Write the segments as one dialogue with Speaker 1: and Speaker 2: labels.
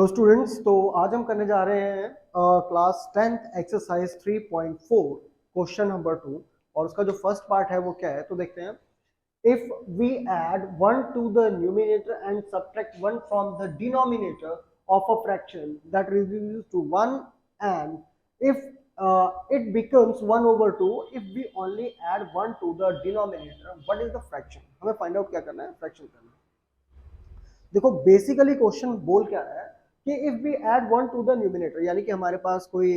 Speaker 1: Hello students, तो आज हम करने जा रहे हैं class 10th exercise 3.4 question number 2। और उसका जो फर्स्ट पार्ट है वो क्या है तो देखते हैं। If we add 1 to the numerator and subtract 1 from the denominator of a fraction that reduces to 1 and if it becomes 1 over 2 if we only add 1 to the denominator, what is the fraction? हमें find out क्या करना है, fraction करना है। देखो basically question बोल क्या रहा है कि if we add 1 to the numerator, यानी कि हमारे पास कोई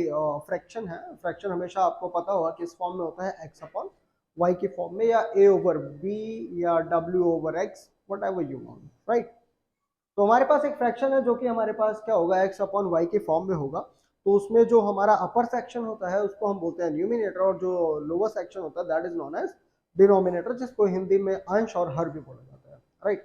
Speaker 1: फ्रैक्शन है। फ्रैक्शन हमेशा आपको पता होगा किस फॉर्म में होता है, x अपॉन y की फॉर्म में, या a ओवर b या w over x, what ever you want, right. तो हमारे पास एक फ्रैक्शन है जो कि हमारे पास क्या होगा, x अपॉन y के फॉर्म में होगा। तो उसमें जो हमारा अपर सेक्शन होता है उसको हम बोलते हैं न्यूमिनेटर, और जो लोअर सेक्शन होता है that is known as denominator, जिसको हिंदी में अंश और हर भी बोला जाता है, राइट।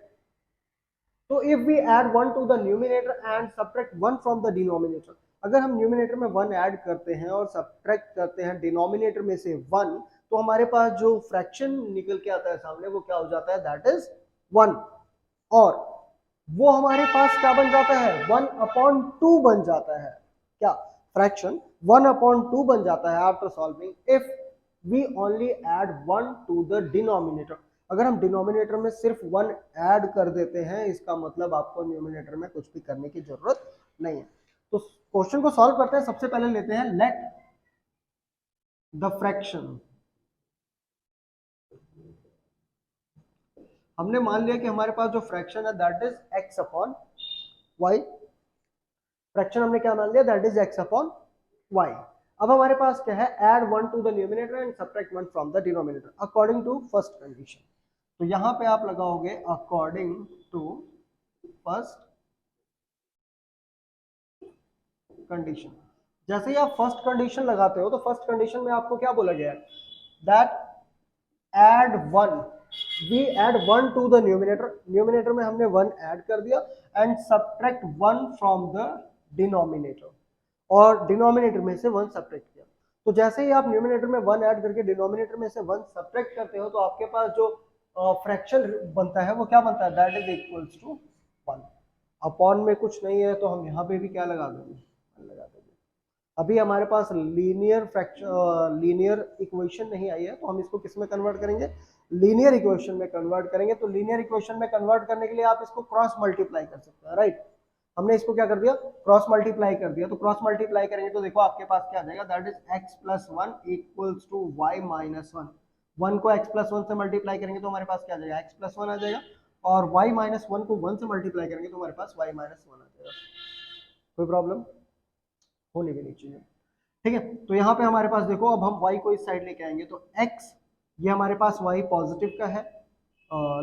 Speaker 1: तो if we add 1 to the numerator and subtract 1 from the denominator, अगर हम न्यूमिनेटर में 1 ऐड करते हैं और सब्ट्रैक्ट करते हैं डिनोमिनेटर में से 1, तो हमारे पास जो फ्रैक्शन निकल के आता है सामने वो क्या हो जाता है, दैट इज 1। और वो हमारे पास क्या बन जाता है, 1/2 बन जाता है। क्या फ्रैक्शन 1/2 बन जाता है after solving if we only add 1 to the denominator. अगर हम डिनोमिनेटर में सिर्फ 1 ऐड कर देते हैं, इसका मतलब आपको न्यूमिनेटर में कुछ भी करने की जरूरत नहीं है। तो क्वेश्चन को सॉल्व करते हैं। सबसे पहले लेते हैं लेट द फ्रैक्शन। हमने मान लिया कि हमारे पास जो फ्रैक्शन है that is x upon y। Fraction हमने क्या मान लिया, that is x upon y। अब हमारे पास क्या है, add 1 to the numerator and subtract 1 from the denominator according to first condition. तो यहां पे आप लगाओगे अकॉर्डिंग टू फर्स्ट कंडीशन। जैसे ही आप फर्स्ट कंडीशन लगाते हो तो फर्स्ट कंडीशन में आपको क्या बोला गया है, that add 1, we add 1 to the numerator. Numerator में हमने 1 ऐड कर दिया and subtract 1 from the denominator, और डिनोमिनेटर में से 1 सब्ट्रैक्ट किया। तो जैसे ही आप न्यूमिनेटर में 1 ऐड करके डिनोमिनेटर में से 1 सब्ट्रैक्ट करते हो तो आपके पास जो फ्रैक्शन बनता है वो क्या बनता है, that is equals to 1। Upon में कुछ नहीं है तो हम यहाँ पे भी क्या लगा देंगे, लगा देंगे। अभी हमारे पास लीनियर इक्वेशन नहीं आई है तो हम इसको किस में कन्वर्ट करेंगे, लीनियर इक्वेशन में कन्वर्ट करेंगे। तो लीनियर इक्वेशन में कन्वर्ट करने के लिए आप इसको क्रॉस मल्टीप्लाई कर सकते हैं, राइट। हमने इसको क्या कर दिया, क्रॉस मल्टीप्लाई कर दिया। तो क्रॉस मल्टीप्लाई करेंगे तो देखो आपके पास क्या आ जाएगा, that is x plus 1 equals to y minus 1। 1 को x प्लस 1 से मल्टीप्लाई करेंगे तो हमारे पास क्या आ जाएगा, x प्लस 1 आ जाएगा, और y माइनस 1 को 1 से मल्टीप्लाई करेंगे तो हमारे पास y माइनस 1 आ जाएगा। कोई प्रॉब्लम होनी भी नहीं चाहिए, ठीक है। तो यहाँ पे हमारे पास देखो, अब हम y को इस साइड लेके आएंगे तो x, ये हमारे पास y पॉजिटिव का है,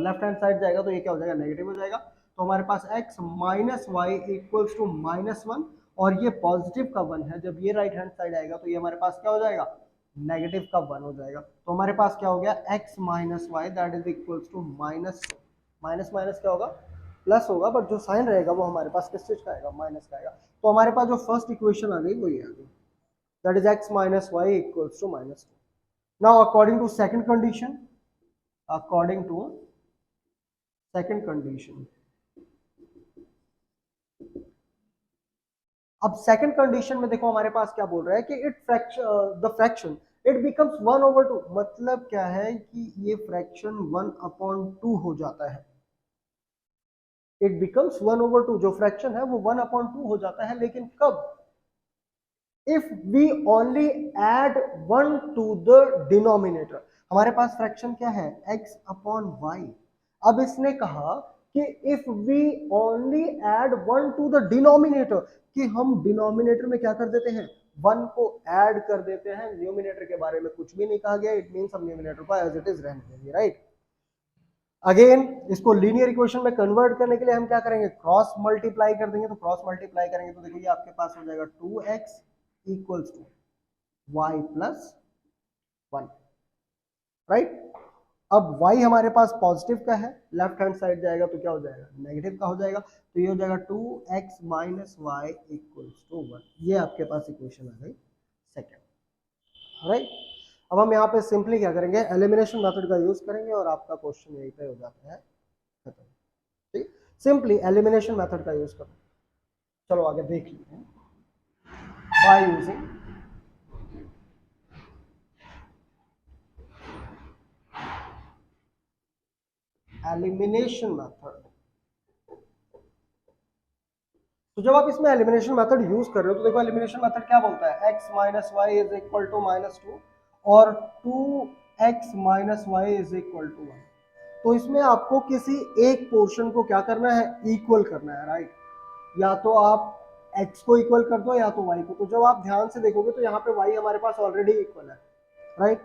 Speaker 1: लेफ्ट हैंड साइड जाएगा तो ये क्या हो जाएगा, नेगेटिव हो जाएगा। तो हमारे पास x minus y equals to -1, और ये पॉजिटिव का 1 है। जब ये राइट हैंड साइड आएगा तो ये हमारे पास क्या हो जाएगा, नेगेटिव का 1 हो जाएगा। तो हमारे पास क्या हो गया, x minus y that is equals to minus minus क्या होगा, प्लस होगा, बट जो साइन रहेगा वो हमारे पास किस चीज का आएगा, माइनस का आएगा। तो हमारे पास जो फर्स्ट इक्वेशन आ गई वो ये आ गई, that is x minus y equals to -2. Now according to second condition, according to second condition, अब सेकंड कंडीशन में देखो हमारे पास क्या बोल रहा है कि द फ्रैक्शन इट बिकम्स 1/2। मतलब क्या है कि ये फ्रैक्शन 1/2 हो जाता है। इट बिकम्स 1/2, जो फ्रैक्शन है वो 1/2 हो जाता है, लेकिन कब, if we only add 1 to the denominator. हमारे पास फ्रैक्शन क्या है, x अपॉन वाई। अब इसने कहा कि if we only add 1 to the denominator, कि हम डिनोमिनेटर में क्या कर देते हैं, 1 को ऐड कर देते हैं। न्यूमिनेटर के बारे में कुछ भी नहीं कहा गया, इट मींस हम न्यूमिनेटर को एज इट इज रहने देंगे, राइट। अगेन इसको लीनियर इक्वेशन में कन्वर्ट करने के लिए हम क्या करेंगे, क्रॉस मल्टीप्लाई कर देंगे। तो क्रॉस मल्टीप्लाई करेंगे तो देखो ये आपके पास हो जाएगा 2x equals to y plus 1, right. अब y हमारे पास पॉजिटिव का है, लेफ्ट हैंड साइड जाएगा तो क्या हो जाएगा, नेगेटिव का हो जाएगा। तो ये हो जाएगा 2x minus y equals to 1। ये आपके पास इक्वेशन आ गई सेकेंड, राइट। अब हम यहाँ पे सिंपली क्या करेंगे, एलिमिनेशन मेथड का यूज करेंगे और आपका क्वेश्चन यहीं पे हो जाता है खत्म, ठीक। सिंपली एलिमिनेशन मेथड का यूज करो। चलो आगे देख लेते हैं। बाय यूजिंग एलिमिनेशन मेथड, तो जब आप इसमें एलिमिनेशन मेथड यूज कर रहे हो तो देखो एलिमिनेशन मेथड क्या बोलता है, x minus y is equal to -2 और 2x minus y is equal to 1। तो इसमें आपको किसी एक पोर्शन को क्या करना है, इक्वल करना है, राइट। या तो आप x को इक्वल कर दो या तो y को। तो जब आप ध्यान से देखोगे तो यहाँ पे y हमारे पास ऑलरेडी इक्वल है, राइट।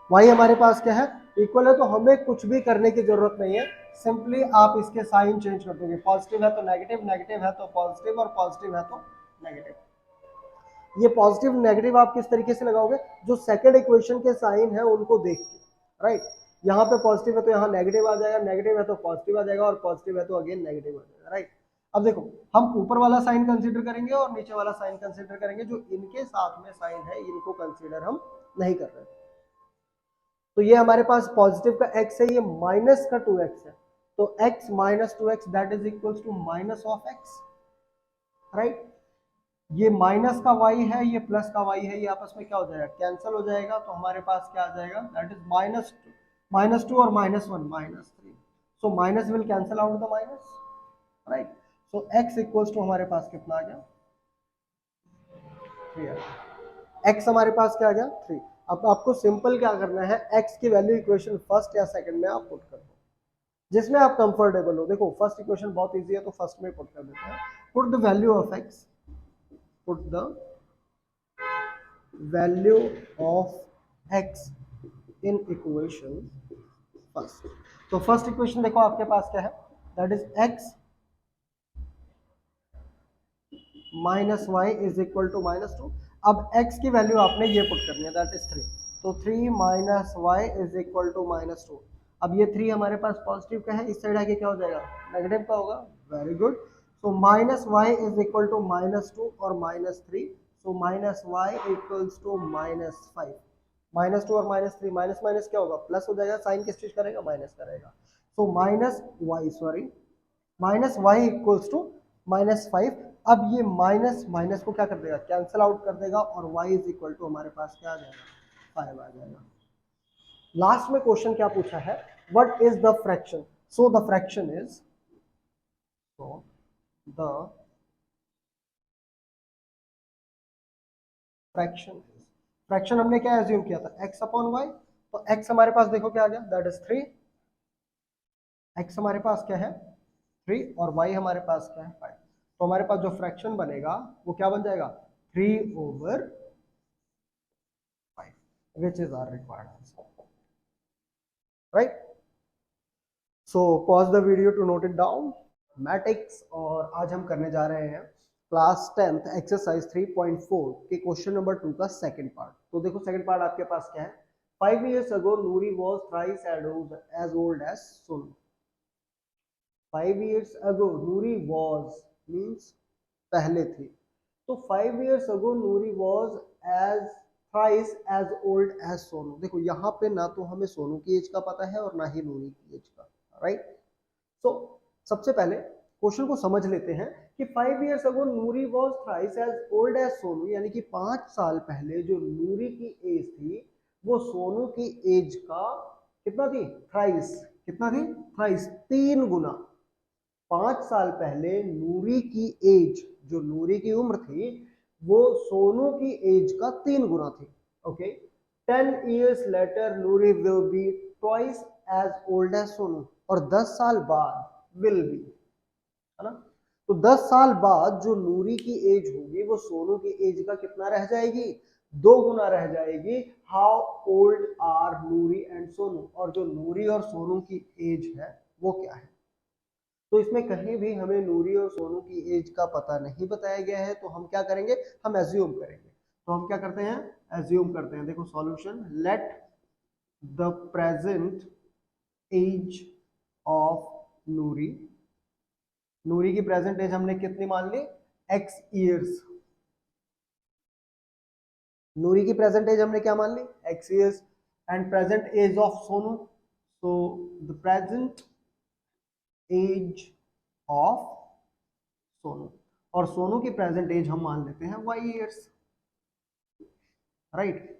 Speaker 1: y हमारे पास क्या है, इक्वल है। तो हमें कुछ भी करने की जरूरत नहीं है, सिंपली आप इसके साइन चेंज कर दोगे। पॉजिटिव है तो नेगेटिव, नेगेटिव है तो पॉजिटिव और पॉजिटिव है तो नेगेटिव। ये पॉजिटिव नेगेटिव आप किस तरीके से लगाओगे, जो सेकंड इक्वेशन के साइन है उनको देख के, राइट। यहाँ पे पॉजिटिव है तो यहाँ नेगेटिव आ जाएगा, नेगेटिव है तो पॉजिटिव आ जाएगा और पॉजिटिव है तो अगेन नेगेटिव आ जाएगा, राइट। अब देखो हम ऊपर वाला साइन कंसीडर करेंगे और नीचे वाला साइन कंसीडर करेंगे, जो इनके साथ में साइन है इनको कंसीडर हम नहीं कर रहे। तो ये हमारे पास पॉजिटिव का x है, ये माइनस का 2x है, तो x minus 2x that is equals to minus of x, right. ये माइनस का y है, ये प्लस का y है, ये आपस में क्या हो जाएगा, कैंसिल हो जाएगा। तो हमारे पास क्या आ जाएगा, दैट इज -2 और -1 -3। So minus will cancel out the minus, right. So x equals to हमारे पास कितना आ गया, 3। x हमारे पास क्या आ गया, 3। अब आपको सिंपल क्या करना है, x की वैल्यू इक्वेशन फर्स्ट या सेकंड में आप पुट कर दो, जिसमें आप कंफर्टेबल हो। देखो फर्स्ट इक्वेशन बहुत इजी है तो फर्स्ट में पुट कर देते हैं। Put the value of x, put the value of x in equation first. तो फर्स्ट इक्वेशन देखो आपके पास क्या है, that is x minus y is equal to -2। अब x की वैल्यू आपने ये पुट करनी है, दैट इज 3। तो 3 minus y is equal to -2। अब ये 3 हमारे पास पॉजिटिव का है, इस साइड आके क्या हो जाएगा, नेगेटिव का होगा। Very good. So minus y is equal to -2 और -3। So minus y equals to -5। -2 और -3, माइनस माइनस क्या होगा, प्लस हो जाएगा। साइन किस चीज करेगा, माइनस करेगा। So minus y equals to -5। अब ये माइनस माइनस को क्या कर देगा, कैंसिल आउट कर देगा और y इज इक्वल टू हमारे पास क्या आ जाएगा, 5 आ जाएगा। लास्ट में क्वेश्चन क्या पूछा है, what is the fraction. So the fraction is, fraction हमने क्या एज्यूम किया था, x अपॉन वाई। तो x हमारे पास देखो क्या आ गया, दैट इज 3। x हमारे पास क्या है, 3 और y हमारे पास क्या है, 5। तो हमारे पास जो फ्रैक्शन बनेगा वो क्या बन जाएगा, 3/5, which is our required answer, right? So pause the video to note it down. Matrix, और आज हम करने जा रहे हैं क्लास 10th एक्सरसाइज 3.4 के क्वेश्चन नंबर 2 का सेकंड पार्ट। तो देखो सेकंड पार्ट आपके पास क्या है, 5 years ago Nuri was thrice as old as Sonu। 5 years ago Nuri was means पहले थी, तो 5 years ago Nuri was as thrice as old as Sonu। देखो यहाँ पे ना तो हमें सोनू की एज का पता है और ना ही नूरी की एज का, राइट। तो सबसे पहले क्वेश्चन को समझ लेते हैं कि 5 years ago Noori was thrice as old as Sonu, यानी कि 5 साल पहले जो नूरी की एज थी वो सोनू की एज का कितना थी, थ्राइस। कितना थी, थ्राइस, 3 गुना। 5 साल पहले नूरी की एज, जो नूरी की उम्र थी वो सोनू की एज का 3 गुना थी, okay. 10 years later Noori will be twice as old as Sonu, और 10 साल बाद will be, है ना। तो 10 साल बाद जो नूरी की एज होगी वो सोनू की एज का कितना रह जाएगी, 2 गुना रह जाएगी। How old are Noori and Sonu, और जो नूरी और सोनू की एज है वो क्या है। तो इसमें कहीं भी हमें नूरी और सोनू की एज का पता नहीं बताया गया है, तो हम क्या करेंगे, हम एज्यूम करेंगे। तो हम क्या करते हैं, एज्यूम करते हैं। देखो solution, let the present age of Noori, Noori की प्रेजेंट एज हमने कितनी मान ली, x ईयर्स। नूरी की प्रेजेंट एज हमने क्या मान ली, x years, and present age of Sonu, so the present age of Sonu. और सोनू की प्रेजेंट एज हम मान लेते हैं y ईयर्स, राइट।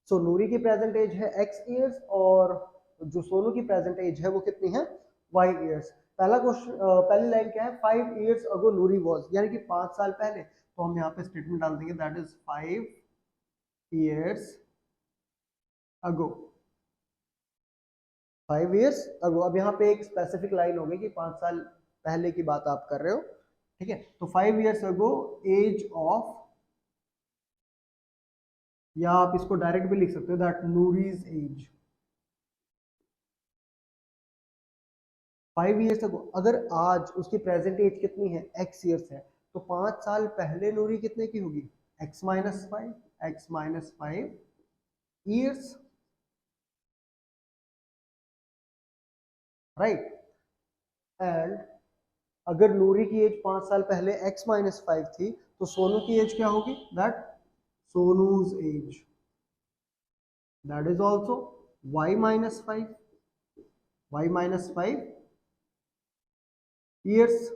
Speaker 1: सो नूरी की प्रेजेंट एज है x ईयर्स और जो सोनू की प्रेजेंट एज है वो कितनी है y ईयर्स। पहला क्वेश्चन, पहली लाइन क्या है, 5 years ago नूरी वाज, यानी कि 5 साल पहले, तो हम यहाँ पे स्टेटमेंट डाल देंगे that is 5 years ago, 5 years ago। अब यहाँ पे एक स्पेसिफिक लाइन होगी कि 5 साल पहले की बात आप कर रहे हो, ठीक है। तो 5 years ago एज ऑफ, या आप इसको डायरेक्ट भी लिख सकते हो दैट नूरीज एज, 5 years ago। अगर आज उसकी प्रेजेंट एज कितनी है, x years है, तो 5 साल पहले नूरी कितने की होगी, x माइनस 5, x माइनस 5 ईयर्स, राइट। एंड अगर नूरी की एज 5 साल पहले x माइनस 5 थी, तो सोनू की एज क्या होगी, that Sonu's age, that is also y minus 5, y minus 5 years,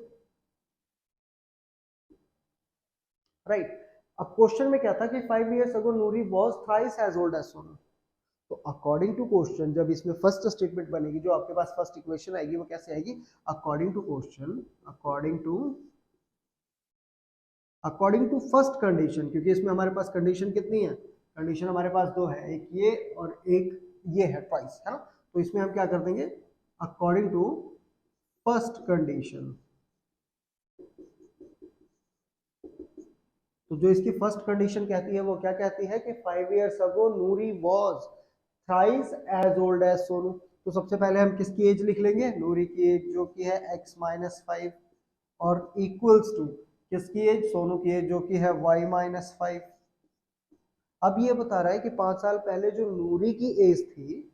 Speaker 1: right. अब क्वेश्चन में क्या था कि 5 years ago Noori was thrice as old as Sonu. तो अकॉर्डिंग टू क्वेश्चन, जब इसमें फर्स्ट स्टेटमेंट बनेगी, जो आपके पास फर्स्ट इक्वेशन आएगी वो कैसे आएगी, according to question, according to first condition, क्योंकि इसमें हमारे पास कंडीशन कितनी है, कंडीशन हमारे पास दो है, एक ये और एक ये है, ट्वाइस, है ना। तो इसमें हम क्या कर देंगे, अकॉर्डिंग टू फर्स्ट कंडीशन। तो जो इसकी फर्स्ट कंडीशन कहती है वो क्या कहती है कि 5 years ago Noori was thrice as old as Sonu. तो सबसे पहले हम किसकी एज लिख लेंगे, नूरी की एज, जो कि है x माइनस 5, और इक्वल्स टू किसकी एज, सोनू की एज, जो कि है y माइनस 5। अब ये बता रहा है कि 5 साल पहले जो नूरी की एज थी,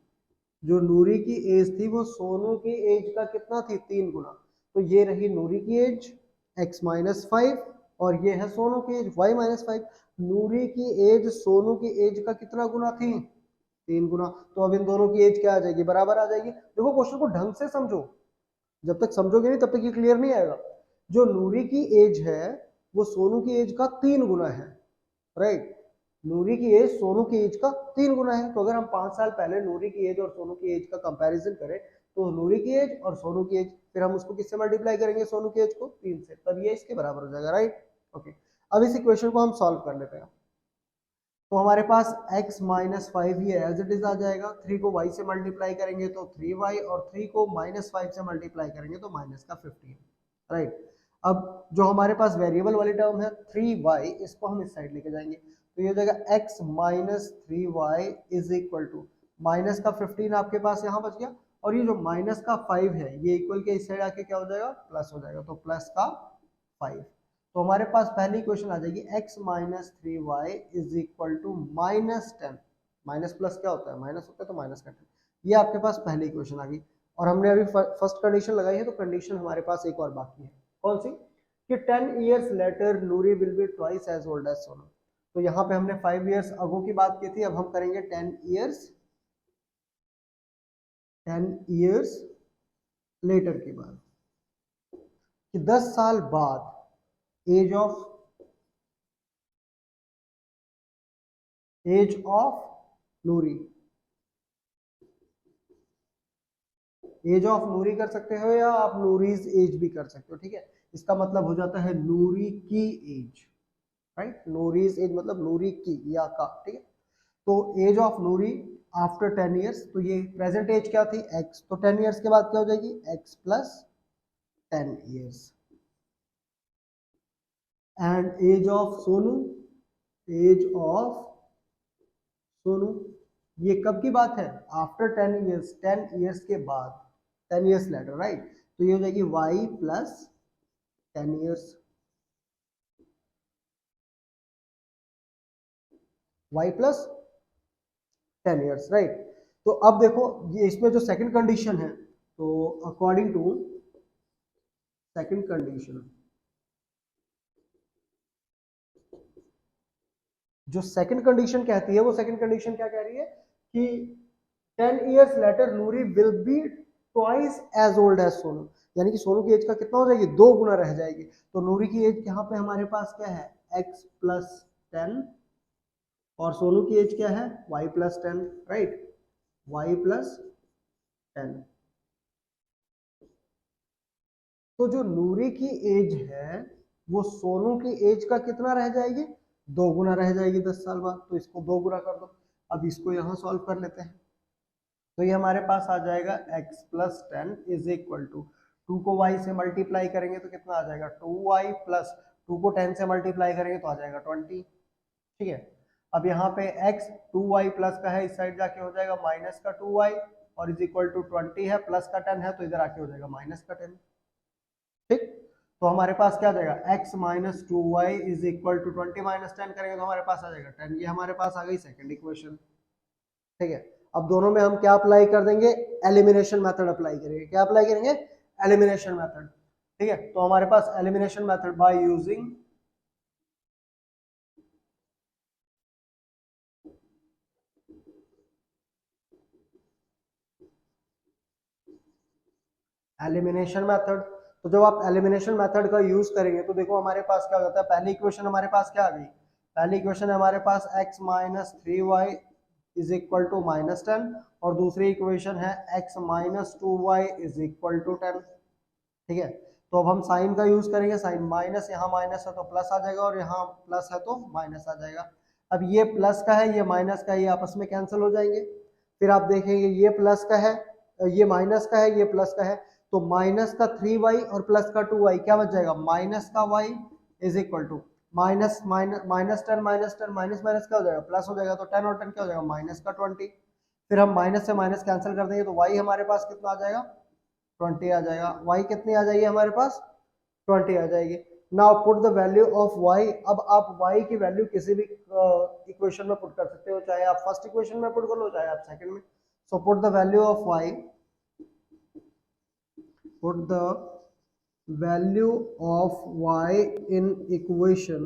Speaker 1: जो नूरी की एज थी वो सोनू की एज का कितना थी, 3 गुना। तो ये रही नूरी की एज x माइनस 5, और ये है सोनू की एज y माइनस 5। नूरी की एज सोनू की एज का कितना गुना थी, 3 गुना। तो अब इन दोनों की एज क्या आ जाएगी, बराबर आ जाएगी। देखो क्वेश्चन को ढंग से समझो, जब तक समझोगे नहीं तब तक ये क्लियर नहीं आएगा। जो नूरी की एज है वो सोनू की एज का 3 गुना है, राइट। नूरी की एज सोनू की एज का 3 गुना है। तो अगर हम 5 साल पहले नूरी की एज और सोनू की एज का कंपैरिजन करें, तो नूरी की एज और सोनू की एज, फिर हम उसको किससे मल्टीप्लाई करेंगे, सोनू की एज को 3 से, तब ये इसके बराबर हो जाएगा, राइट। ओके, अब इस इक्वेशन को हम सॉल्व कर लेते हैं। तो हमारे पास x माइनस 5 ही एज इट इज आ जाएगा, 3 को y से मल्टीप्लाई करेंगे तो 3y, और 3 को माइनस 5 से मल्टीप्लाई करेंगे तो माइनस का 15, राइट। अब जो हमारे पास वेरिएबल वाली टर्म है 3y, इसको हम इस साइड लेके जाएंगे, तो ये हो जाएगा x minus 3y is equal to minus का 15 आपके पास यहाँ बच गया, और ये जो माइनस का 5 है ये इक्वल के इस साइड आके क्या हो जाएगा, प्लस हो जाएगा, तो प्लस का 5। तो हमारे पास पहली इक्वेशन आ जाएगी x minus 3y is equal to minus 10। Minus plus क्या होता है, माइनस होता है, तो माइनस का 10। ये आपके पास पहली इक्वेशन आ गई। और हमने अभी फर्स्ट कंडीशन लगाई है, तो कंडीशन हमारे पास एक और बाकी है, कौन सी, कि 10 years later Noori will be twice as old as Sonu. तो यहाँ पे हमने 5 years अगो की बात की थी, अब हम करेंगे 10 years लेटर की बात, कि 10 साल बाद age of Noori, age of Noori कर सकते हो या आप नूरीज एज भी कर सकते हो, ठीक है। इसका मतलब हो जाता है नूरी की एज, राइट। नूरीज एज मतलब नूरी की या का, ठीक है। तो age of Noori after 10 years, तो ये प्रेजेंट एज क्या थी, x, तो 10 years के बाद क्या हो जाएगी, x plus 10 years। And age of Sonu, age of Sonu, ये कब की बात है, आफ्टर 10 years, 10 years के बाद, 10 years later, राइट। तो ये हो जाएगी y plus 10 years, y plus 10 years, right. तो अब देखो ये इसमें जो सेकंड कंडीशन है, तो अकॉर्डिंग टू सेकंड कंडीशन, जो सेकंड कंडीशन कहती है वो सेकंड कंडीशन क्या कह रही है कि 10 years later Noori will be twice as old as Sonu. यानी कि सोनू की एज का कितना हो जाएगी, 2 गुना रह जाएगी। तो नूरी की एज यहाँ पे हमारे पास क्या है, x प्लस 10, और सोनू की एज क्या है, y plus 10, right, y plus 10। तो जो नूरी की एज है वो सोनू की एज का कितना रह जाएगी, 2 गुना रह जाएगी 10 साल बाद। तो इसको 2 गुना कर दो। अब इसको यहाँ सॉल्व कर लेते हैं। तो ये हमारे पास आ जाएगा x plus 10 is equal to 2 को y से मल्टीप्लाई करेंगे तो कितना आ जाएगा, 2y प्लस 2 को 10 से मल्टीप्लाई करेंगे तो आ जाएगा 20। ठीक है, अब यहाँ पे x 2y प्लस का है, इस साइड जाके हो जाएगा माइनस का 2y, और इज इक्वल टू 20 है, प्लस का 10 है तो इधर आके हो जाएगा माइनस का 10। ठीक, तो हमारे पास क्या आ जाएगा, x minus 2y is equal to 20 minus 10 करेंगे तो हमारे पास आ जाएगा 10। ये हमारे पास आ गई सेकंड इक्वेशन। ठीक है, अब दोनों में हम क्या अप्लाई कर देंगे, एलिमिनेशन मेथड अप्लाई करेंगे। क्या अप्लाई करेंगे, एलिमिनेशन मेथड। ठीक है, तो हमारे पास elimination method by using elimination method. तो जब आप एलिमिनेशन मेथड का यूज करेंगे तो देखो हमारे पास क्या होता है, पहली इक्वेशन हमारे पास क्या आ गई, पहली इक्वेशन हमारे पास x minus 3y is equal to minus 10, और दूसरी इक्वेशन है x minus 2y is equal to 10। ठीक है, तो अब हम साइन का यूज करेंगे, साइन माइनस, यहाँ माइनस है तो प्लस आ जाएगा, और यहाँ प्लस है तो माइनस आ जाएगा। अब ये प्लस का है, ये माइनस का है, ये आपस में कैंसिल हो जाएंगे। फिर आप देखेंगे ये प्लस का है, ये माइनस का है, ये प्लस का है, तो माइनस का 3y और प्लस का 2y क्या बच जाएगा, माइनस का y is equal to minus minus 10 minus 10 minus minus क्या हो जाएगा, प्लस हो जाएगा, तो 10 और 10 क्या हो जाएगा, माइनस का 20। फिर हम माइनस से माइनस कैंसिल कर देंगे तो y हमारे पास कितना आ जाएगा, 20 आ जाएगा। y कितनी आ जाएगी हमारे पास, 20 आ जाएगी। Now put the value of y। अब आप y की वैल्यू किसी भी इक्वेशन में पुट कर सकते हो, चाहे आप फर्स्ट इक्वेशन में पुट कर लो, चाहे आप सेकंड में। So put the value of y, put the value of y in equation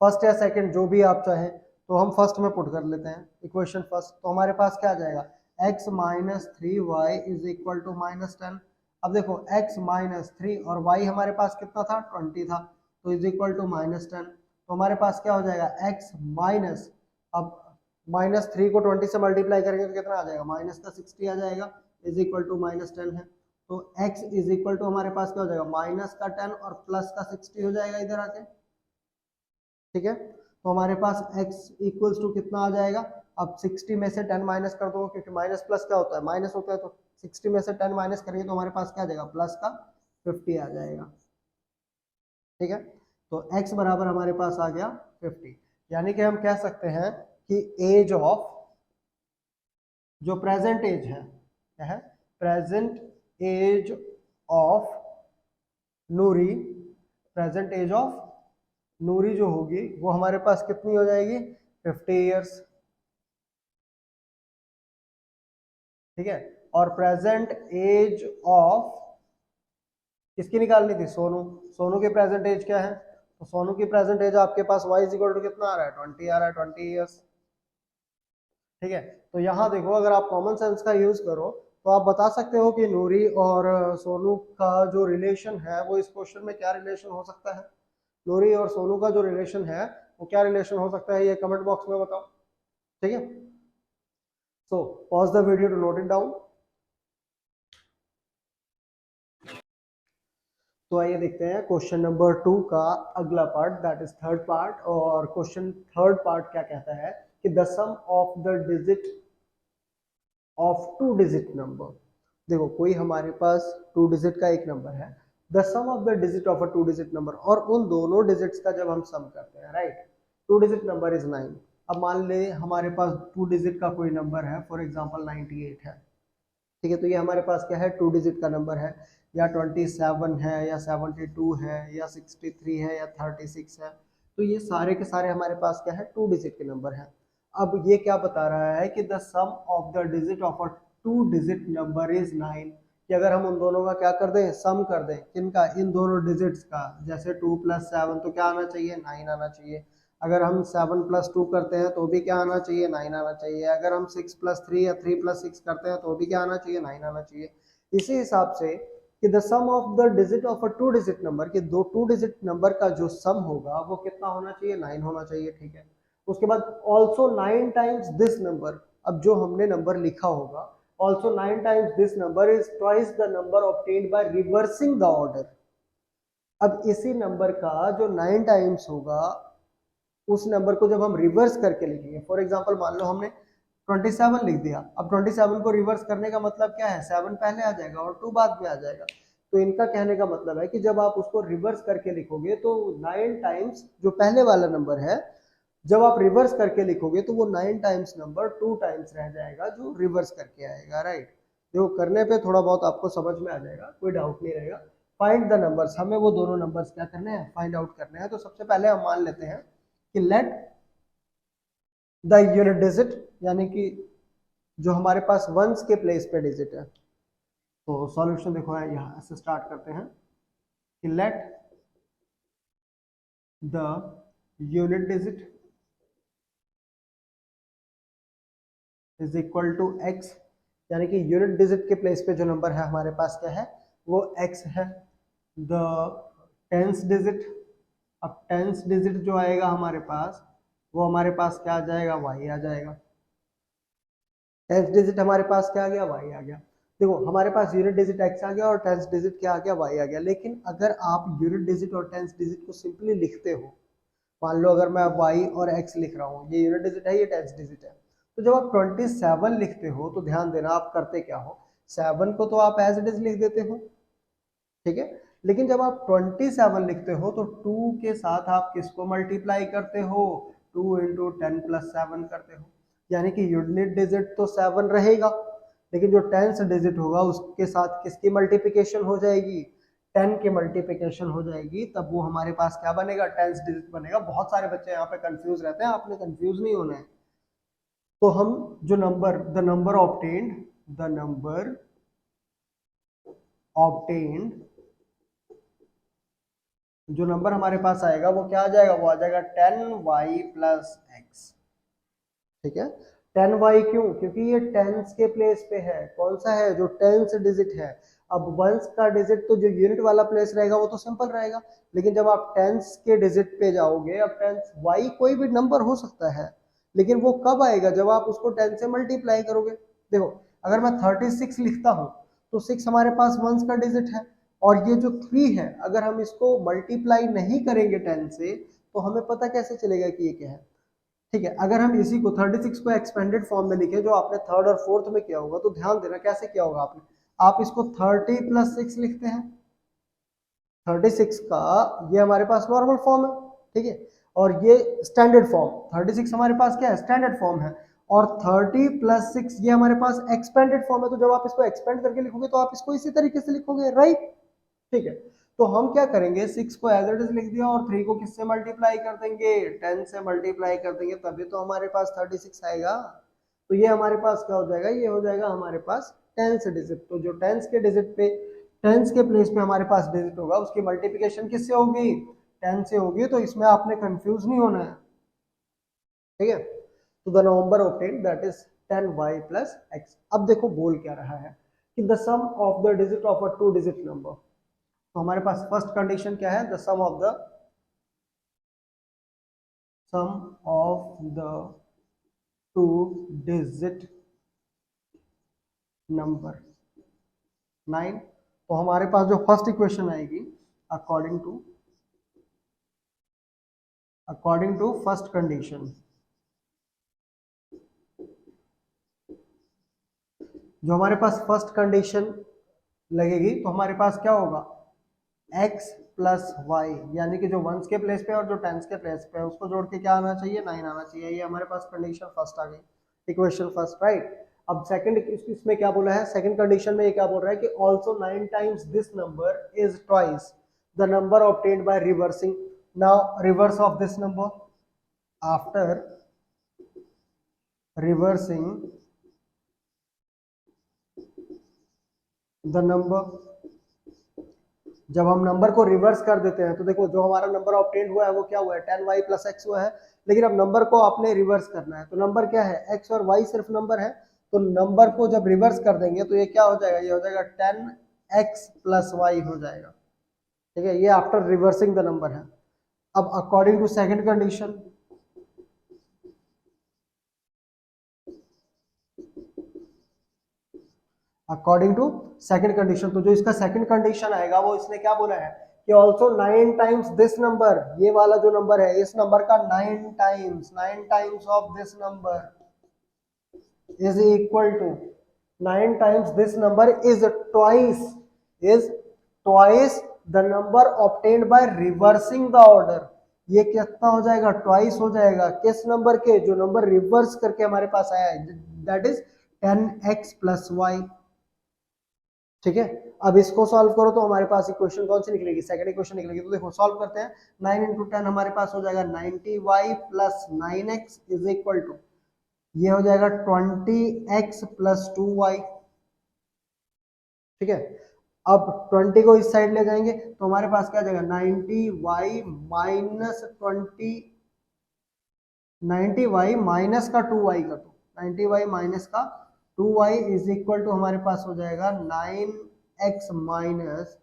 Speaker 1: first या सेकंड जो भी आप चाहें, तो हम फर्स्ट में पुट कर लेते हैं इक्वेशन फर्स्ट। तो हमारे पास क्या आ जाएगा, x minus 3y is equal to minus 10। अब देखो x माइनस 3 और y हमारे पास कितना था, 20 था, तो इज इक्वल टू माइनस 10। तो हमारे पास क्या हो जाएगा, x माइनस, अब माइनस 3 को 20 से मल्टीप्लाई करेंगे तो कितना आ जाएगा, माइनस का 60 आ जाएगा, इज इक्वल टू माइनस 10 है। तो x इज इक्वल टू हमारे पास क्या हो जाएगा, माइनस का 10 और प्लस का 60 हो जाएगा इधर आके। ठीक है, तो हमारे पास x इक्वल्स टू कितना आ जाएगा, अब 60 में से 10 माइनस कर दो, क्योंकि माइनस प्लस क्या होता है, माइनस होता है, तो 60 में से 10 माइनस करेंगे तो हमारे पास क्या आ जाएगा, प्लस का 50 आ जाएगा। ठीक है, तो x बराबर हमारे पास आ गया 50। यानी कि हम कह सकते हैं कि एज ऑफ, जो प्रेजेंट एज है, क्या है, present age of Noori, present age of Noori जो होगी वो हमारे पास कितनी हो जाएगी, 50 इयर्स। ठीक है, और प्रेजेंट एज ऑफ किसकी निकालनी थी, सोनू। सोनू की प्रेजेंट एज क्या है, तो सोनू की प्रेजेंट एज आपके पास y इज इक्वल टू कितना आ रहा है, 20 आ रहा है, 20 इयर्स। ठीक है, तो यहाँ देखो अगर आप कॉमन सेंस का यूज करो तो आप बता सकते हो कि नूरी और सोनू का जो रिलेशन है वो इस क्वेश्चन में क्या रिलेशन हो सकता है। नूरी और सोनू का जो रिलेशन है वो क्या रिलेशन हो सकता है, ये कमेंट बॉक्स में बताओ। ठीक है, so pause the video to note it down. तो आइए देखते हैं क्वेश्चन नंबर 2 का अगला part, that is third part. और क्वेश्चन थर्ड पार्ट क्या कहता है कि the sum of the digit of 2 digit number. देखो कोई हमारे पास 2 डिजिट का एक नंबर है, the sum of the digit of a 2 digit number, और उन दोनों डिजिट्स का जब हम सम करते हैं, राइट, 2 डिजिट नंबर इज 9। अब मान ले हमारे पास 2 डिजिट का कोई नंबर है, फॉर एग्जांपल 98 है। ठीक है, तो ये हमारे पास क्या है, 2 डिजिट का नंबर है, या 27 है, या 72 है, या 63 है, या 36 है। तो ये सारे के सारे हमारे पास क्या है, 2 डिजिट के नंबर है। अब ये क्या बता रहा है कि the sum of the digit of a 2 digit number is 9, कि अगर हम उन दोनों का क्या कर दें, सम कर दें, किनका, इन दोनों डिजिट्स का। जैसे 2 + 7 तो क्या आना चाहिए, 9 आना चाहिए। अगर हम 7 + 2 करते हैं तो भी क्या आना चाहिए, 9 आना चाहिए। अगर हम 6 + 3 या 3 + 6 करते हैं तो भी क्या आना चाहिए, 9 आना चाहिए। इसी हिसाब से कि the sum of the digit of a 2 digit number, कि दो 2 डिजिट नंबर का जो सम होगा वो कितना होना चाहिए, 9 होना चाहिए, ठीक है। उसके बाद ऑल्सो 9 टाइम्स दिस नंबर, अब जो हमने नंबर लिखा होगा also 9 times this number is twice the number obtained by reversing the order. अब इसी नंबर का जो 9 टाइम्स होगा उस नंबर को जब हम रिवर्स करके लिखेंगे, फॉर एग्जांपल मान लो हमने 27 लिख दिया, अब 27 को रिवर्स करने का मतलब क्या है, 7 पहले आ जाएगा और 2 बाद में आ जाएगा। तो इनका कहने का मतलब है कि जब आप उसको रिवर्स करके लिखोगे तो 9 टाइम्स जो पहले वाला नंबर है, जब आप रिवर्स करके लिखोगे तो वो 9 टाइम्स नंबर 2 टाइम्स रह जाएगा जो रिवर्स करके आएगा, राइट। जो करने पे थोड़ा बहुत आपको समझ में आ जाएगा, कोई डाउट नहीं रहेगा। फाइंड द नंबर्स, हमें वो दोनों नंबर्स क्या करने हैं, फाइंड आउट करने हैं। तो सबसे पहले हम मान लेते हैं कि लेट द यूनिट डिजिट, यानी कि जो हमारे पास वंस के प्लेस पे डिजिट है, तो सॉल्यूशन देखो है, यहाँ से स्टार्ट करते हैं कि let the unit digit is equal to x, यानी कि यूनिट डिजिट के प्लेस पे जो नंबर है हमारे पास क्या है, वो x है। द टेंस डिजिट, अब टेंस डिजिट जो आएगा हमारे पास वो हमारे पास क्या आ जाएगा, y आ जाएगा। टेंस डिजिट हमारे पास क्या आ गया, y आ गया। देखो हमारे पास यूनिट डिजिट x आ गया और टेंस डिजिट क्या आ गया, y आ गया। लेकिन अगर आप यूनिट डिजिट और टेंस डिजिट को सिंपली लिखते हो, मान लो अगर मैं y और x लिख रहा हूँ, ये यूनिट डिजिट है, ये टेंस डिजिट है, तो जब आप 27 लिखते हो तो ध्यान देना आप करते क्या हो, 7 को तो आप एज इट इज लिख देते हो, ठीक है। लेकिन जब आप 27 लिखते हो तो 2 के साथ आप किसको मल्टीप्लाई करते हो, 2 इंटू 10 प्लस 7 करते हो, यानी कि यूनिट डिजिट तो 7 रहेगा, लेकिन जो टेंस डिजिट होगा उसके साथ किसकी मल्टीप्लिकेशन हो जाएगी, 10 की मल्टीप्लिकेशन हो जाएगी, तब वो हमारे पास क्या बनेगा, टेंस डिजिट बनेगा। बहुत सारे बच्चे यहाँ पे कंफ्यूज रहते हैं, आपने कंफ्यूज नहीं होना है। तो हम जो number, the number obtained, the number obtained, जो नंबर हमारे पास आएगा वो क्या आ जाएगा, वो आ जाएगा 10y प्लस एक्स, ठीक है। 10y क्यों, क्योंकि ये टेंस के प्लेस पे है, कौन सा है, जो टेंस डिजिट है। अब वंस का डिजिट तो जो यूनिट वाला प्लेस रहेगा वो तो सिंपल रहेगा, लेकिन जब आप टेंस के डिजिट पे जाओगे, अब टेंस y कोई भी नंबर हो सकता है, लेकिन वो कब आएगा, जब आप उसको 10 से मल्टीप्लाई करोगे। देखो अगर मैं 36 लिखता हूँ तो 6 हमारे पास वंस का डिजिट है, और ये जो 3 है अगर हम इसको मल्टीप्लाई नहीं करेंगे 10 से तो हमें पता कैसे चलेगा कि ये क्या है, ठीक है। अगर हम इसी को 36 को एक्सपेंडेड फॉर्म में लिखें जो आपने थर्ड और फोर्थ में किया होगा, तो ध्यान देना कैसे किया होगा आपने, आप इसको 30 प्लस 6 लिखते हैं, 36 का ये हमारे पास नॉर्मल फॉर्म है, ठीक है, और ये स्टैंडर्ड फॉर्म, 36 हमारे पास क्या है, स्टैंडर्ड फॉर्म है, और 30 प्लस 6 ये हमारे पास एक्सपेंडेड फॉर्म है। तो जब आप इसको एक्सपेंड करके लिखोगे तो आप इसको इसी तरीके से लिखोगे, राइट, ठीक है। तो हम क्या करेंगे, 6 को एज इट इज लिख दिया और 3 को किससे मल्टीप्लाई कर देंगे, 10 से मल्टीप्लाई कर देंगे, तभी तो हमारे पास 36 आएगा। तो ये हमारे पास क्या हो जाएगा, ये हो जाएगा हमारे पास टेंस डिजिट। तो जो टेंस के डिजिट पे, टेंस के प्लेस पे हमारे पास डिजिट होगा उसकी मल्टीप्लिकेशन किससे होगी, 10 से होगी। तो इसमें आपने कंफ्यूज नहीं होना है, ठीक है। तो the number obtained that is 10y plus x। अब देखो बोल क्या रहा है कि the sum of the digit of a 2 digit number. तो हमारे पास फर्स्ट कंडीशन क्या है, the sum of the two digit number 9। तो हमारे पास जो फर्स्ट इक्वेशन आएगी अकॉर्डिंग टू फर्स्ट कंडीशन, जो हमारे पास फर्स्ट कंडीशन लगेगी तो हमारे पास क्या होगा, x प्लस वाई, यानी कि जो वंस के प्लेस पे और जो टेंस के प्लेस पे है उसको जोड़ के क्या आना चाहिए, 9 आना चाहिए। ये हमारे पास कंडीशन फर्स्ट आ गई, इक्वेशन फर्स्ट, राइट। अब सेकंड इसमें क्या बोला है, सेकंड कंडीशन में ये क्या बोल रहा है कि also 9 times this number is twice the number obtained by reversing. Now reverse of this number, after reversing the number, जब हम नंबर को रिवर्स कर देते हैं तो देखो जो हमारा नंबर ऑब्टेन्ड हुआ है वो क्या हुआ है, 10y प्लस एक्स हुआ है। लेकिन अब नंबर को आपने रिवर्स करना है, तो नंबर क्या है, x और y सिर्फ नंबर है, तो नंबर को जब रिवर्स कर देंगे तो ये क्या हो जाएगा, ये हो जाएगा 10 एक्स प्लस वाई हो जाएगा। ठीक है, ये आफ्टर रिवर्सिंग द नंबर है। अब according to second condition, according to second condition, तो जो इसका सेकंड कंडीशन आएगा वो इसने क्या बोला है कि ऑल्सो 9 टाइम्स दिस नंबर, ये वाला जो नंबर है इस नंबर का 9 times of this number is equal to 9 times this number is twice the number obtained by reversing the order। ये कितना हो जाएगा, ट्वाइस हो जाएगा किस नंबर के, जो नंबर रिवर्स करके हमारे पास आया है, that is 10x plus Y. ठीक है, अब इसको सॉल्व करो तो हमारे पास इक्वेशन कौन सी निकलेगी, सेकंड इक्वेशन निकलेगी। तो देखो सॉल्व करते हैं, 9 इंटू 10 हमारे पास हो जाएगा 90y plus 9x is equal to, ये हो जाएगा 20x प्लस 2y। ठीक है, अब 20 को इस साइड ले जाएंगे तो हमारे पास क्या आ जाएगा 90y माइनस 20, 90y माइनस का 2y कर दो, 90y माइनस का 2y इज इक्वल टू हमारे पास हो जाएगा 9x माइनस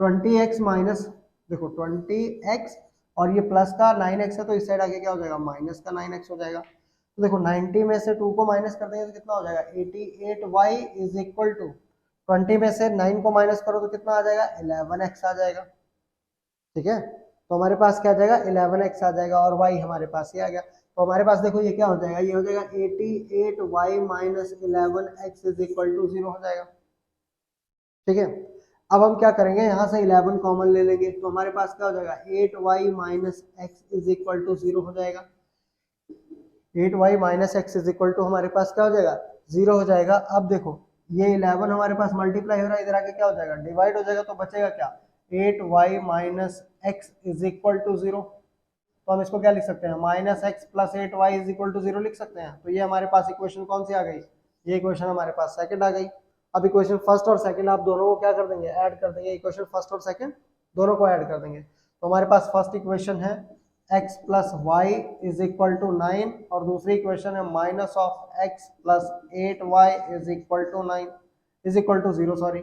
Speaker 1: 20x माइनस, देखो 20x और ये प्लस का 9x है तो इस साइड आगे क्या हो जाएगा माइनस का 9x हो जाएगा। तो देखो 90 में से 2 को माइनस कर देंगे तो कितना हो जाएगा 88y इज इक्वल टू 20 में से 9 को माइनस करो तो कितना आ जाएगा 11x आ जाएगा। ठीक है, तो हमारे पास क्या आ जाएगा 11x आ जाएगा और y हमारे पास ये आ गया। तो हमारे पास देखो ये क्या हो जाएगा, ये हो जाएगा 88y minus 11x is equal to 0 हो जाएगा। ठीक है, अब हम क्या करेंगे, यहाँ से 11 कॉमन ले लेंगे तो हमारे पास क्या हो जाएगा 8y minus x is equal to 0 हो जाएगा। 8y minus x is equal to हमारे पास क्या हो जाएगा 0 हो जाएगा। अब देखो ये 11 हमारे पास मल्टीप्लाई हो रहा है, इधर आके क्या हो जाएगा डिवाइड हो जाएगा, तो बचेगा क्या 8y minus x is equal to 0। तो हम इसको क्या लिख सकते हैं minus x plus 8y is equal to 0 लिख सकते हैं। तो ये हमारे पास इक्वेशन कौन सी आ गई, ये इक्वेशन हमारे पास सेकंड आ गई। अब इक्वेशन फर्स्ट और सेकंड आप दोनों को क्या कर देंगे ऐड कर देंगे, इक्वेशन फर्स्ट और सेकंड दोनों को ऐड कर देंगे। तो हमारे पास फर्स्ट इक्वेशन है x plus y is equal to 9 और दूसरी इक्वेशन है minus of x plus 8y is equal to 9 is equal to 0 sorry.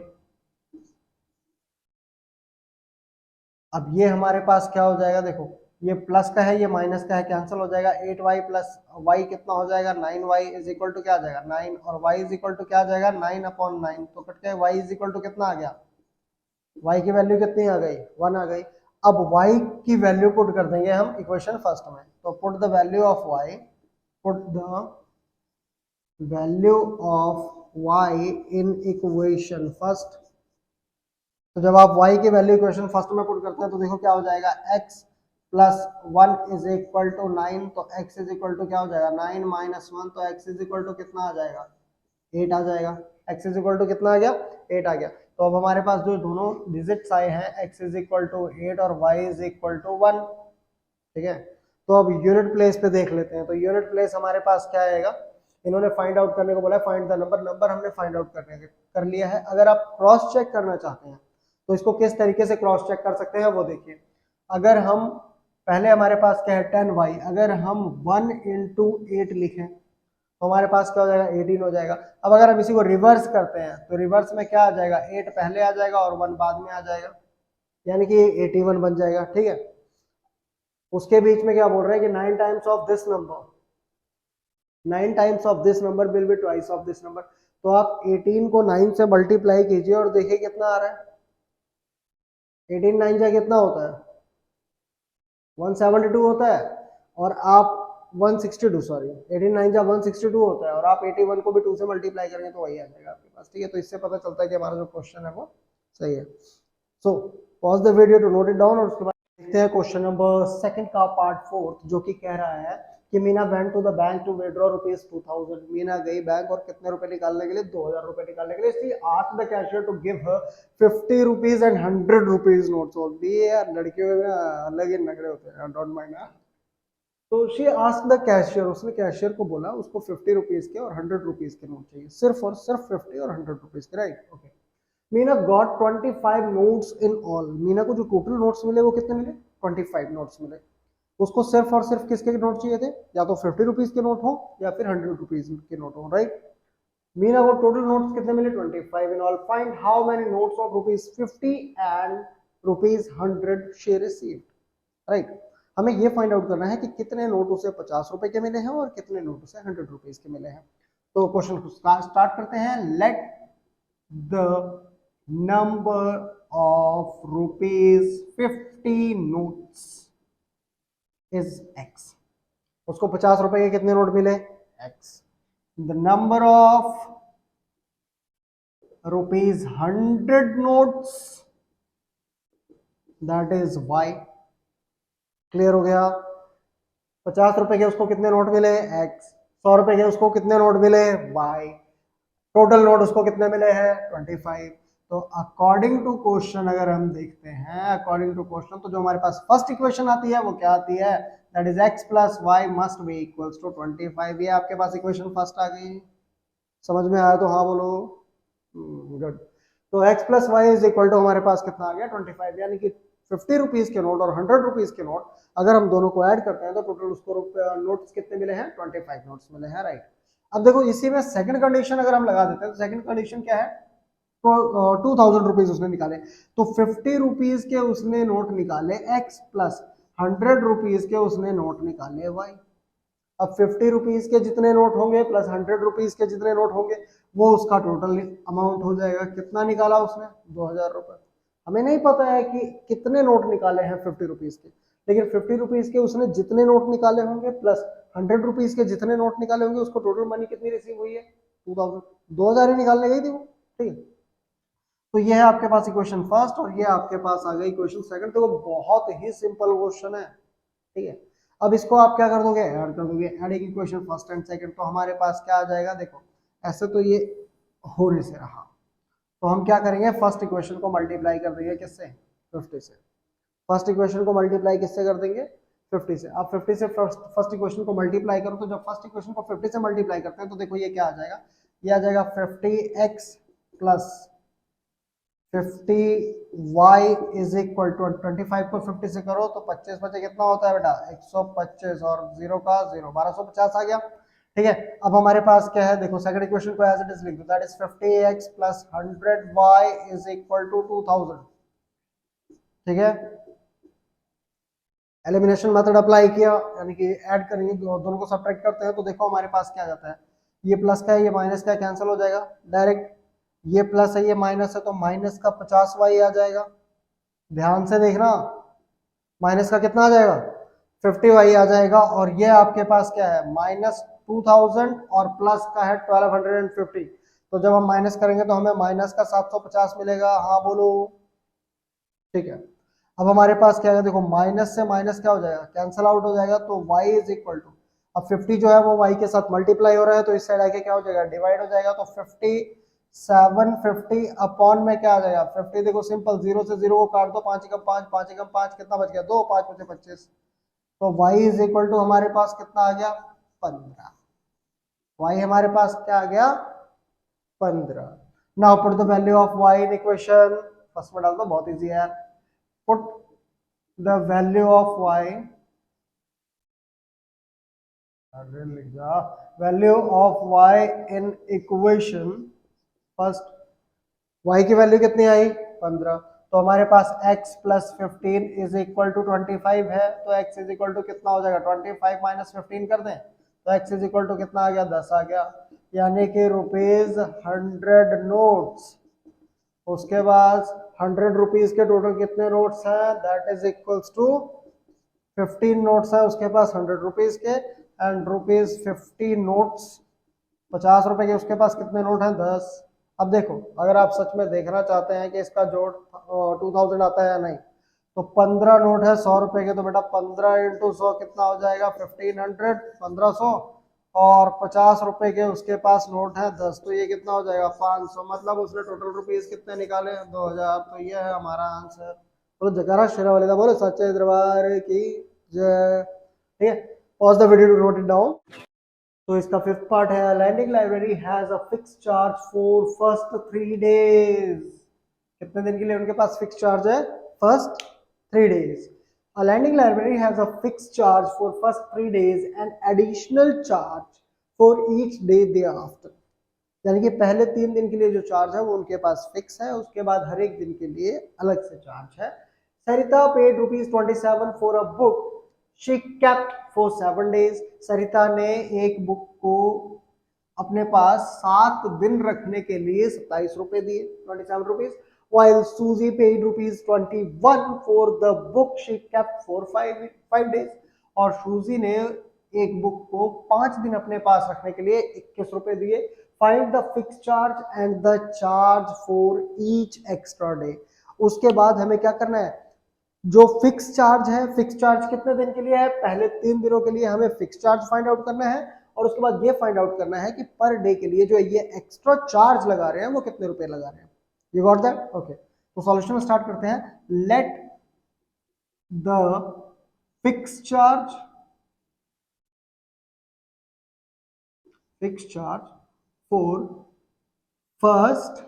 Speaker 1: अब ये हमारे पास क्या हो जाएगा, देखो ये प्लस का है ये माइनस का है, कैंसिल हो जाएगा। 8y प्लस वाई कितना हो जाएगा 9y इज इक्वल टू क्या आ जाएगा 9 और y इज इक्वल टू क्या आ जाएगा 9 अपॉन 9, तो कट के y इज इक्वल टू कितना आ गया, y की वैल्यू कितनी आ गई 1 आ गई। अब y की वैल्यू पुट कर देंगे हम इक्वेशन फर्स्ट में, तो put the value of y, put the value of y in equation first. तो जब आप y की वैल्यू इक्वेशन फर्स्ट में पुट करते हैं तो देखो क्या हो जाएगा x plus 1 is equal to 9, तो x इज इक्वल टू क्या हो जाएगा 9 माइनस 1, तो x इज इक्वल टू कितना आ जाएगा 8 आ जाएगा। x इज इक्वल टू कितना आ गया 8 आ गया। तो अब हमारे पास जो दोनों डिजिट्स आए हैं x इज इक्वल टू 8 और y इज इक्वल टू 1। ठीक है, तो अब यूनिट प्लेस पे देख लेते हैं। तो यूनिट प्लेस हमारे पास क्या आएगा, इन्होंने फाइंड आउट करने को बोला है, फाइंड द नंबर, नंबर हमने फाइंड आउट कर लिया है। अगर आप क्रॉस चेक करना चाहते हैं तो इसको किस तरीके से क्रॉस चेक कर सकते हैं वो देखिए। अगर हम पहले हमारे पास क्या है 10y, अगर हम 1 इंटू 8 लिखें तो हमारे पास क्या हो जाएगा 18 हो जाएगा। अब अगर हम इसी को रिवर्स करते हैं तो रिवर्स में क्या आ जाएगा 8 पहले आ जाएगा और 1 बाद में आ जाएगा, यानी कि 81 बन जाएगा। ठीक है, उसके बीच में क्या बोल रहे हैं कि 9 times of this number, 9 times of this number will be twice of this number. तो आप 18 को 9 से मल्टीप्लाई कीजिए और देखिए कितना आ रहा है, 18 9 जा कितना होता है 172 होता है, और आप 162 सॉरी 18 9 जा 162 होता है, और आप 81 को भी 2 से मल्टीप्लाई करेंगे तो वही आ जाएगा आपके पास। ठीक है, तो इससे पता चलता है कि हमारा जो क्वेश्चन है वो सही है। So pause the video to note it down और उसके बाद देखते हैं क्वेश्चन नंबर सेकंड का पार्ट 4 जो कि कह रहा है कि Meena went to the bank to withdraw ₹2000। Meena गई बैंक और कितने रुपए निकालने के लिए 2000 रुपए निकालने के लिए। She asked the cashier to give her ₹50 and ₹100 notes. और भी यार लड़कियों में अलग ही नखरे होते हैं, डोंट माइंड। तो शी आस्क्ड द कैशियर, उसने कैशियर को बोला उसको ₹50 के और ₹100 के नोट चाहिए, सिर्फ और सिर्फ 50 और ₹100 के, right. Okay, Meena got 25 notes in all. Meena को जो टोटल नोट्स मिले वो कितने मिले 25 नोट्स मिले। उसको सिर्फ और सिर्फ किसके नोट चाहिए थे, या तो ₹50 के नोट हो या फिर ₹100 के नोट हो, राइट। मीना को टोटल नोट्स कितने मिले 25 in all. Find how many notes of ₹50 and ₹100 she received. Right, हमें ये फाइंड आउट करना है कि कितने नोट उसे 50 रुपए के मिले हैं और कितने नोट उसे 100 रुपीज के मिले हैं। तो क्वेश्चन को स्टार्ट करते हैं। Let the number of ₹50 notes is x। उसको 50 रुपए के कितने नोट मिले x। The number of ₹100 notes that is y। Clear हो गया। 50 रुपए के उसको कितने नोट मिले x, 100 रुपए के उसको कितने नोट मिले y, टोटल नोट उसको कितने मिले हैं 25। तो अकॉर्डिंग टू क्वेश्चन अगर हम देखते हैं, अकॉर्डिंग टू क्वेश्चन, तो जो हमारे पास फर्स्ट इक्वेशन आती है वो क्या आती है, that is x plus y must be equals to 25। ये आपके पास इक्वेशन फर्स्ट आ गई। समझ में आया तो हाँ बोलो। गुड। तो x plus y is equal to हमारे पास कितना आ गया 25, यानी कि 50 रुपीज के नोट और 100 रुपीज के नोट अगर हम दोनों को ऐड करते हैं तो टोटल उसको नोट्स कितने मिले हैं 25 नोट्स मिले हैं। राइट, अब देखो इसी में सेकंड कंडीशन अगर हम लगा देते हैं तो सेकंड कंडीशन क्या है, तो 2000 रुपीज उसने निकाले, तो 50 रुपीज के उसने नोट निकाले x प्लस 100 रुपीज के उसने नोट निकाले y। अब 50 रुपीज के जितने नोट होंगे प्लस 100 रुपीज के जितने नोट होंगे वो उसका टोटल अमाउंट हो जाएगा। कितना निकाला उसने 2000 रुपए। हमें नहीं पता है कि कितने नोट निकाले हैं 50 रुपीज के, लेकिन 50 रुपीज के उसने जितने नोट निकाले होंगे प्लस 100 रुपीज के जितने नोट निकाले होंगे उसको टोटल मनी कितनी रिसीव हुई है 2000। 2000 ही निकालने गई थी वो। ठीक है, तो ये है आपके पास इक्वेशन फर्स्ट और ये आपके पास आ गई इक्वेशन सेकंड। तो बहुत ही सिंपल क्वेश्चन है। ठीक है, अब इसको आप क्या कर दोगे, ऐड कर दोगे। Adding equation first and second, तो हमारे पास क्या आ जाएगा, देखो ऐसे तो ये होने से रहा, तो हम क्या करेंगे, फर्स्ट इक्वेशन को मल्टीप्लाई कर देंगे किससे 50 से। फर्स्ट इक्वेशन को मल्टीप्लाई किससे कर देंगे 50 से। आप 50 से फर्स्ट इक्वेशन को मल्टीप्लाई करो, तो जब फर्स्ट इक्वेशन को 50 से मल्टीप्लाई करते हैं तो देखो ये क्या आ जाएगा, ये आ जाएगा 50x plus 50y is equal to 25 को 50 से करो तो 25 बचे कितना होता है बेटा 125 और 0 का 0 1250 आ गया। ठीक है, अब हमारे पास क्या है, देखो सेकंड इक्वेशन को एज इट इज लिख दो, that is 50x plus 100y is equal to 2000। ठीक है, एलिमिनेशन मेथड अप्लाई किया, यानी कि ऐड करेंगे, दोनों को सब्ट्रैक्ट करते हैं तो देखो हमारे पास क्या आ जाता है, ये प्लस का है ये माइनस का कैंसिल हो जाएगा डायरेक्ट, ये प्लस है ये माइनस है तो माइनस का 50y आ जाएगा। ध्यान से देखना, माइनस का कितना आ जाएगा 50y आ जाएगा, और ये आपके पास क्या है -2000 और प्लस का है 1250। तो जब हम माइनस करेंगे तो हमें माइनस का 750 मिलेगा। हाँ बोलो। ठीक है, अब हमारे पास क्या है, देखो माइनस से माइनस क्या हो जाएगा कैंसिल आउट हो जाएगा, तो y इज इक्वल टू, अब 50 जो है वो y के साथ मल्टीप्लाई हो रहा है तो इस साइड आके क्या हो जाएगा डिवाइड हो जाएगा, तो 750 अपॉन में क्या आ जाएगा 50, देखो सिंपल 0 से 0 को काट दो, 5 एकम 5 5 एकम 5 कितना बच गया 2, 5 बचे 25, तो y इज इक्वल टू हमारे पास कितना आ गया 15। y हमारे पास क्या आ गया 15। Now put the value of y in equation, first में डाल दो, बहुत इजी है। Put the value of y, value of y in equation first। y की वैल्यू कितनी आई 15, तो हमारे पास x plus 15 is equal to 25 है, तो x इज इक्वल टू कितना हो जाएगा 25 माइनस 15 कर दें तो x इज इक्वल टू कितना आ गया 10 आ गया, यानी कि ₹100 नोट्स। उसके बाद 100 रुपीज के टोटल कितने नोट्स हैं, that is equals to 15 notes है उसके पास 100 रुपीज के, एंड ₹50 नोट्स 50 रुपए के उसके पास कितने नोट हैं 10। अब देखो अगर आप सच में देखना चाहते हैं कि इसका जोड़ 2000 आता है या नहीं, तो 15 नोट है 100 रुपए के, तो बेटा 15 इंटू 100 कितना हो जाएगा 1500 1500, और 50 रुपए के उसके पास नोट है 10, तो ये कितना हो जाएगा 500, मतलब उसने टोटल रुपीज कितने निकाले 2000। तो ये है हमारा आंसर। बोलो जयकारा शेरा वाले का, बोलो सच्चे दरबार की जय। ठीक है, pause the video to note it down. तो इसका फिफ्थ पार्ट है, lending library has a fix charge for first 3 days. कितने दिन के लिए उनके पास फिक्स चार्ज है first 3 days. A lending library has a fixed charge for first 3 days and additional charge for each day thereafter। यानी कि पहले 3 दिन के लिए जो चार्ज है वो उनके पास फिक्स है, उसके बाद हर एक दिन के लिए अलग से चार्ज है। Sarita paid ₹27 for a book she kept for 7 days। Sarita ने एक बुक को अपने पास 7 दिन रखने के लिए 27 रुपए दिए, 27 rupees. while Susie paid ₹21 for the book she kept for 5 days। और सूजी ने एक बुक को 5 दिन अपने पास रखने के लिए 21 रुपए दिए। Find the fix charge and the charge for each extra day. उसके बाद हमें क्या करना है, जो फिक्स चार्ज है, फिक्स चार्ज कितने दिन के लिए है, पहले 3 दिनों के लिए हमें फिक्स चार्ज फाइंड आउट करना है, और उसके बाद ये फाइंड आउट करना है कि पर डे के लिए जो ये एक्स्ट्रा चार्ज लगा रहे हैं वो कितने रुपए लगा रहे हैं। You got that? ओके, तो सॉल्यूशन स्टार्ट करते हैं। Let the fix charge for first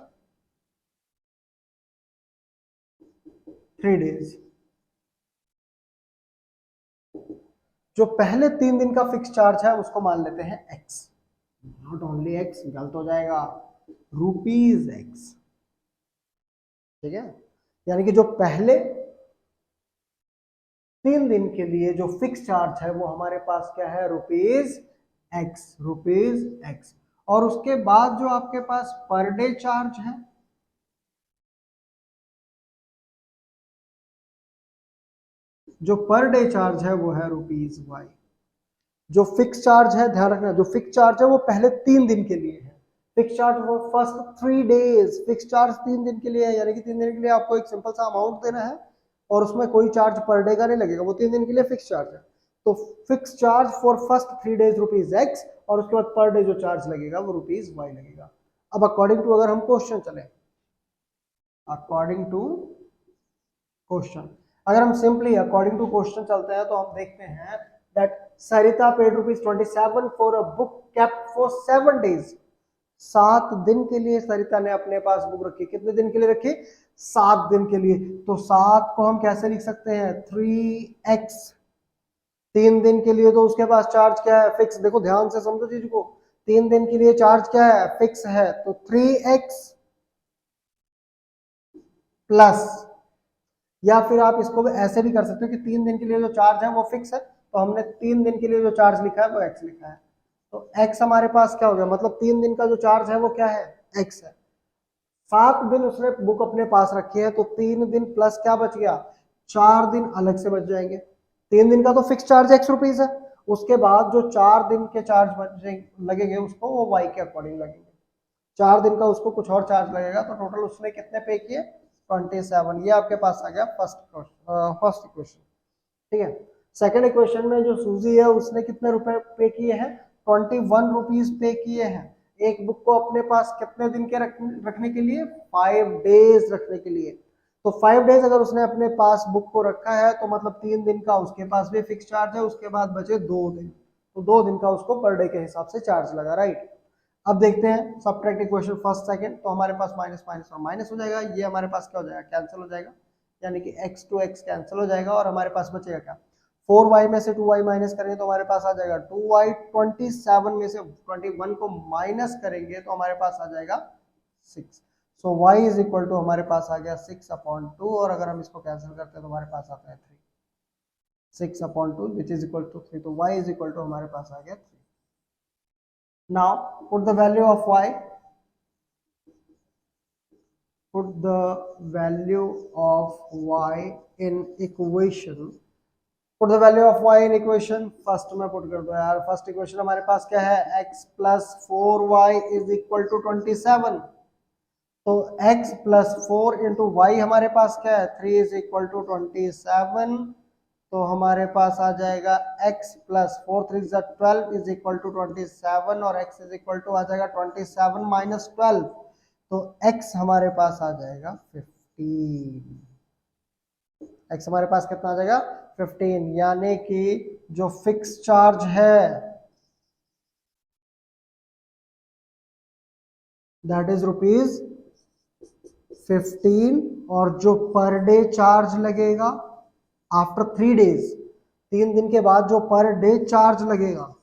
Speaker 1: 3 days, जो पहले 3 दिन का फिक्स चार्ज है उसको मान लेते हैं x। नॉट ओनली x, गलत हो जाएगा, ₹x। ठीक है, यानी कि जो पहले 3 दिन के लिए जो फिक्स चार्ज है वो हमारे पास क्या है, ₹x। और उसके बाद जो आपके पास पर डे चार्ज है, जो पर डे चार्ज है वो है ₹y। जो फिक्स चार्ज है, ध्यान रखना, जो फिक्स चार्ज है वो पहले 3 दिन के लिए है। फिक्स चार्ज वो फर्स्ट 3 days, फिक्स चार्ज 3 दिन के लिए है, यानी कि 3 दिन के लिए आपको एक सिंपल सा अमाउंट देना है और उसमें कोई चार्ज पर डे का नहीं लगेगा, वो 3 दिन के लिए फिक्स चार्ज है। तो fix charge for first 3 days ₹x, और उसके बाद पर डे जो चार्ज लगेगा वो ₹y लगेगा। अब अकॉर्डिंग टू, अगर हम क्वेश्चन चले, अकॉर्डिंग टू क्वेश्चन, अगर हम सिंपली अकॉर्डिंग टू क्वेश्चन चलते हैं तो हम देखते हैं that Sarita paid ₹27 for a book kept for 7 days। 7 दिन के लिए सरिता ने अपने पास बुक रखी। कितने दिन के लिए रखी? 7 दिन के लिए। तो 7 को हम कैसे लिख सकते हैं, 3x। 3 दिन के लिए तो उसके पास चार्ज क्या है, फिक्स। देखो ध्यान से समझो चीज को, 3 दिन के लिए चार्ज क्या है, फिक्स है, तो 3x प्लस, या फिर आप इसको ऐसे भी कर सकते हो कि 3 दिन के लिए जो चार्ज है वो फिक्स है, तो हमने 3 दिन के लिए जो चार्ज लिखा है वो x लिखा है। तो x हमारे पास क्या हो गया, मतलब 3 दिन का जो चार्ज है वो क्या है, x है। 7 दिन उसने बुक अपने पास रखी है, तो 3 दिन प्लस क्या बच गया, 4 दिन अलग से बच जाएंगे। 3 दिन का तो फिक्स चार्ज ₹x है, उसके बाद जो 4 दिन के चार्ज लगेंगे उसको वो y के अकॉर्डिंग लगेंगे। 4 दिन का उसको कुछ और चार्ज लगेगा, तो टोटल उसने कितने पे किए, 27। ये आपके पास आ गया फर्स्ट इक्वेशन। ठीक है, सेकंड इक्वेशन में जो सूजी है उसने कितने रुपए पे किए हैं, 21 रुपीज पे किए हैं। एक बुक को अपने पास कितने दिन के रखने के लिए, 5 days रखने के लिए। तो 5 days अगर उसने अपने पास बुक को रखा है तो मतलब 3 दिन का उसके पास भी फिक्स चार्ज है, उसके बाद बचे 2 दिन, तो 2 दिन का उसको पर डे के हिसाब से चार्ज लगा, राइट। अब देखते हैं सबट्रैक्ट इक्वेशन फर्स्ट सेकंड, तो हमारे पास माइनस माइनस और माइनस हो जाएगा, ये हमारे पास क्या हो जाएगा, कैंसिल हो जाएगा, यानी कि x टू x कैंसिल हो जाएगा, और हमारे पास बचेगा क्या, 4y में से 2y माइनस करेंगे तो हमारे पास आ जाएगा 2y। 27 में से 21 को माइनस करेंगे तो हमारे पास आ जाएगा 6। सो y इज इक्वल टू हमारे पास आ गया 6/2, और अगर हम इसको कैंसिल करते हैं तो हमारे पास आता है 3, 6/2 विच इज इक्वल टू 3, तो y इज इक्वल टू हमारे पास आ गया 3। Now put the value of y, put the value of y in equation, put the value of y in equation। First में पुट कर दो यार, फर्स्ट इक्वेशन हमारे पास क्या है, x plus 4y is equal to 27। तो x प्लस 4 इंटू वाई हमारे पास क्या है, 3 इज इक्वल टू 27। तो हमारे पास आ जाएगा x plus 4 3 12 is equal to 27, और x इज इक्वल टू आ जाएगा 27 माइनस 12, तो x हमारे पास आ जाएगा 15। x हमारे पास कितना आ जाएगा, 15, यानी कि जो फिक्स चार्ज है दैट इज ₹15, और जो पर डे चार्ज लगेगा आफ्टर 3 days, 3 दिन के बाद जो पर डे चार्ज लगेगा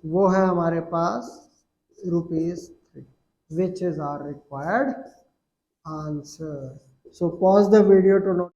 Speaker 1: वो है हमारे पास rupees 3, which is our required answer. So pause the video to note